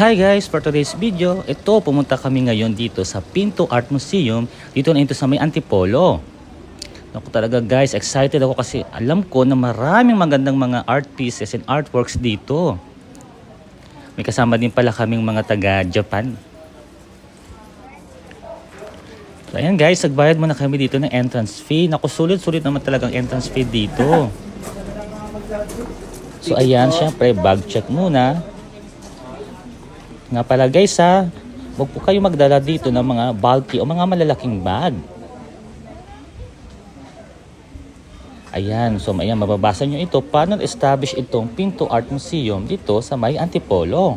Hi guys, for today's video, pumunta kami ngayon dito sa Pinto Art Museum, dito na ito sa may Antipolo. Naku talaga guys, excited ako kasi alam ko na maraming magandang mga art pieces and artworks dito. May kasama din pala kaming mga taga Japan. So ayan guys, nagbayad muna kami dito ng entrance fee. Naku, sulit-sulit naman talagang entrance fee dito. So ayan, syempre bag check muna. Nga pala guys huwag po kayo magdala dito ng mga bulky o mga malalaking bag. Ayan, so ayan, mababasa nyo ito paano establish itong Pinto Art Museum dito sa may Antipolo.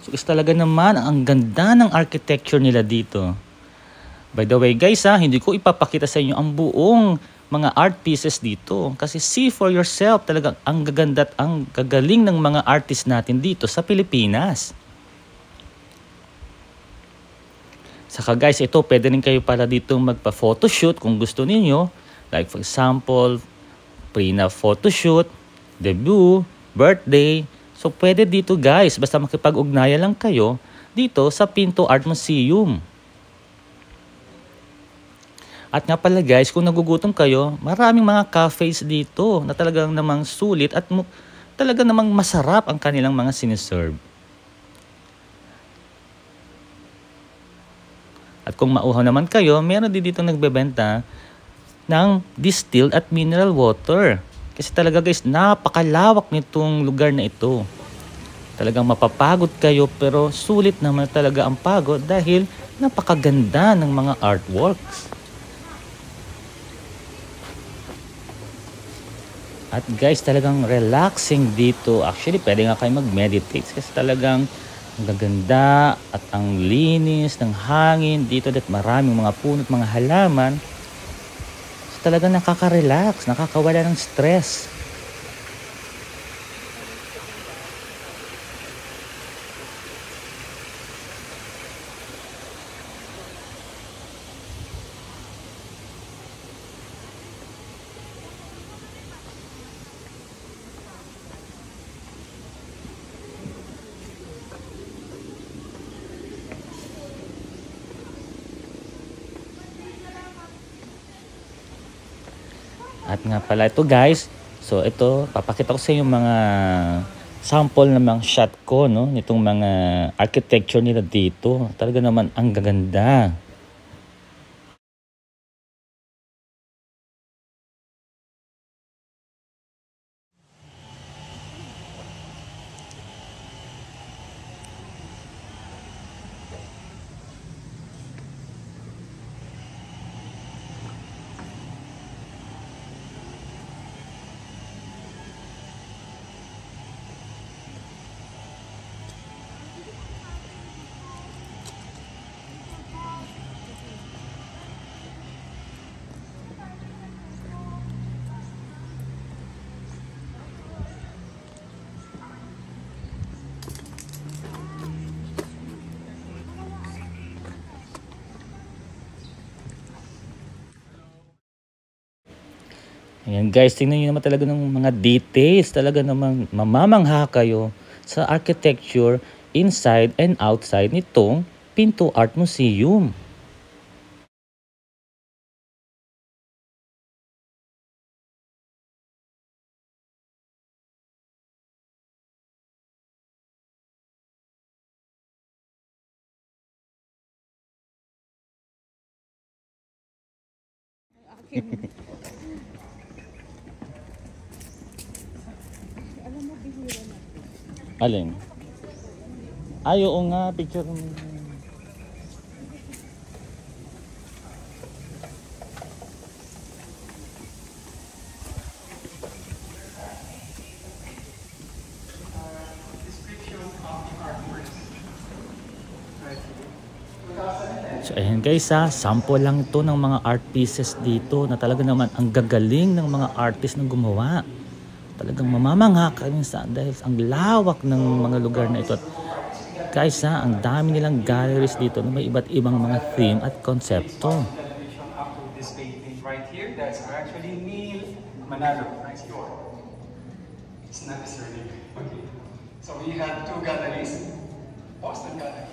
So gusto talaga naman, ang ganda ng architecture nila dito. By the way guys hindi ko ipapakita sa inyo ang buong mga art pieces dito. Kasi see for yourself talagang ang gaganda at ang gagaling ng mga artist natin dito sa Pilipinas. Saka guys, ito pwede rin kayo pala dito magpa-photoshoot kung gusto niyo. Like for example, pre-na photoshoot, debut, birthday. So pwede dito guys, basta makipag-ugnayan lang kayo dito sa Pinto Art Museum. At nga pala guys, kung nagugutom kayo, maraming mga cafes dito na talagang namang sulit at talagang namang masarap ang kanilang mga siniserve. At kung mauhaw naman kayo, meron din dito nagbebenta ng distilled at mineral water. Kasi talaga guys, napakalawak nitong lugar na ito. Talagang mapapagod kayo pero sulit naman talaga ang pagod dahil napakaganda ng mga artworks. At guys, talagang relaxing dito. Actually, pwede nga kayo mag-meditate kasi talagang ang gaganda at ang linis ng hangin dito at maraming mga puno at mga halaman. So, talagang nakaka-relax, nakakawala ng stress. At nga pala ito guys, so ito, papakita ko sa inyo mga sample ng mga shot ko, no? Nitong mga architecture nila dito. Talaga naman ang gaganda. Ayan guys, tingnan nyo naman talaga ng mga details. Talaga namang mamamangha kayo sa architecture inside and outside nitong Pinto Art Museum. Alin? Ay, oo nga, picture. So ayan guys sample lang ito ng mga art pieces dito na talaga naman ang gagaling ng mga artist na gumawa. Talagang mamamangha kami dahil ang lawak ng mga lugar na ito. At guys ang dami nilang galleries dito na may iba't ibang mga theme at konsepto. It's not necessarily okay. So we have two galleries. Boston Gallery.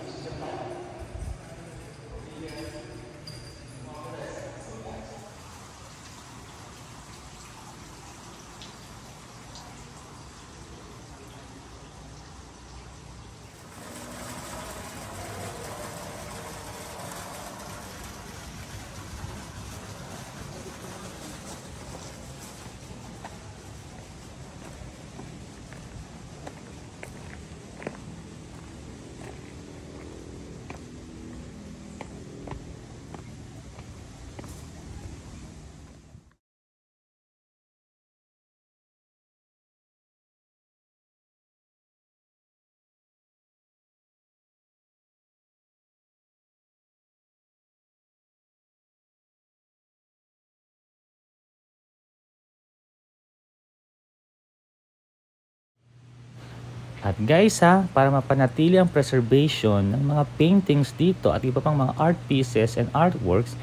At guys para mapanatili ang preservation ng mga paintings dito at iba pang mga art pieces and artworks,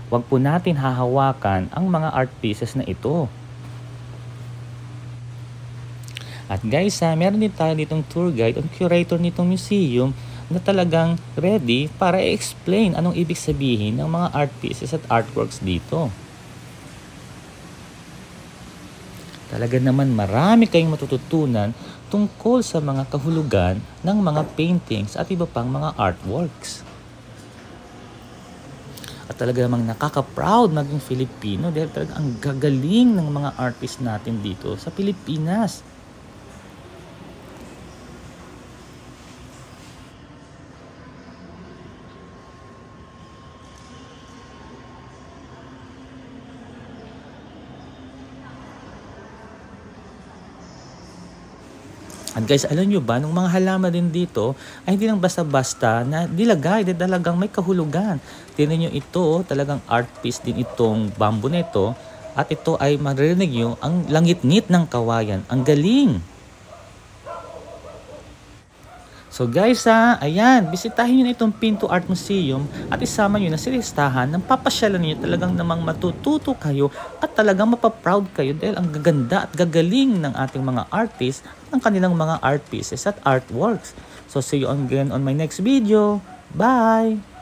wag po natin hahawakan ang mga art pieces na ito. At guys meron din tayo ditong tour guide o curator nitong museum na talagang ready para i-explain anong ibig sabihin ng mga art pieces at artworks dito. Talaga naman marami kayong matututunan tungkol sa mga kahulugan ng mga paintings at iba pang mga artworks. At talaga namang nakaka-proud maging Filipino dahil talaga ang gagaling ng mga artists natin dito sa Pilipinas. At guys, alam nyo ba, nung mga halaman din dito, ay hindi lang basta-basta na dilagay, dahil talagang may kahulugan. Tingnan nyo ito, talagang art piece din itong bamboo na ito. At ito ay maririnig nyo ang langit-ngit ng kawayan. Ang galing! So guys ayan, bisitahin nyo na itong Pinto Art Museum at isama nyo na si listahan ng papasyalan nyo, talagang namang matututo kayo at talagang mapaproud kayo dahil ang gaganda at gagaling ng ating mga artists ng kanilang mga art pieces at artworks. So see you again on my next video. Bye!